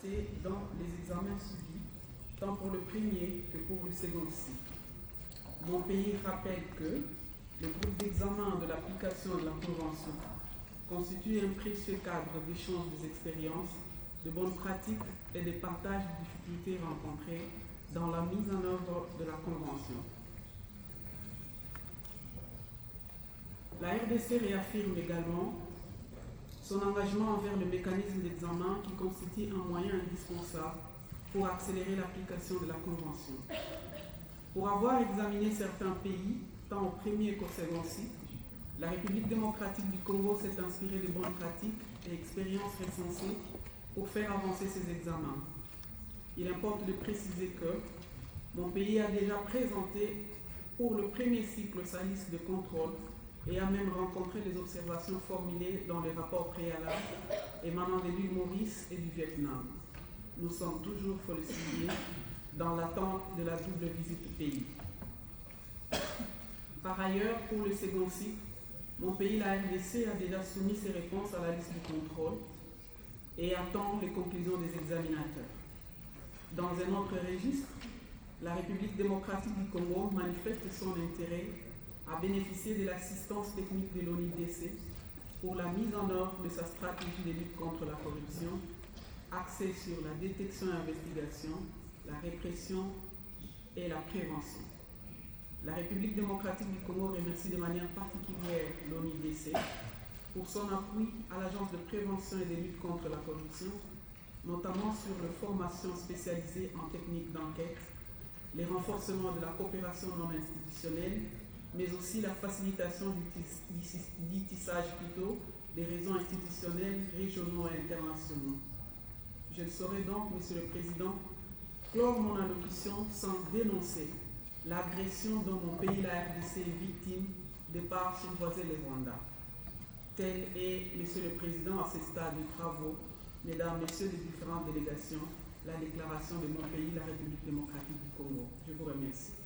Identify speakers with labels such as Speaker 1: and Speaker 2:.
Speaker 1: constatés dans les examens suivis, tant pour le premier que pour le second cycle. Mon pays rappelle que le groupe d'examen de l'application de la Convention constitue un précieux cadre d'échange des expériences, de bonnes pratiques et de partage des difficultés rencontrées dans la mise en œuvre de la Convention. La RDC réaffirme également son engagement envers le mécanisme d'examen qui constitue un moyen indispensable pour accélérer l'application de la Convention. Pour avoir examiné certains pays, tant au premier qu'au second cycle, la République démocratique du Congo s'est inspirée de bonnes pratiques et expériences recensées pour faire avancer ses examens. Il importe de préciser que mon pays a déjà présenté pour le premier cycle sa liste de contrôle et a même rencontré les observations formulées dans les rapports préalables émanant de l'île Maurice et du Vietnam. Nous sommes toujours, il faut le souligner, dans l'attente de la double visite du pays. Par ailleurs, pour le second cycle, mon pays, la RDC, a déjà soumis ses réponses à la liste du contrôle et attend les conclusions des examinateurs. Dans un autre registre, la République démocratique du Congo manifeste son intérêt à bénéficier de l'assistance technique de l'ONIDC pour la mise en œuvre de sa stratégie de lutte contre la corruption, axée sur la détection et investigation, la répression et la prévention. La République démocratique du Congo remercie de manière particulière l'ONIDC pour son appui à l'Agence de prévention et de lutte contre la corruption, notamment sur la formation spécialisée en techniques d'enquête, les renforcements de la coopération non institutionnelle, mais aussi la facilitation du tissage plutôt des réseaux institutionnels régionaux et internationaux. Je ne saurais donc, Monsieur le Président, clore mon allocution sans dénoncer l'agression dont mon pays, la RDC, est victime de par son voisin le Rwanda. Tel est, Monsieur le Président, à ce stade de travaux, Mesdames, Messieurs des différentes délégations, la déclaration de mon pays, la République démocratique du Congo. Je vous remercie.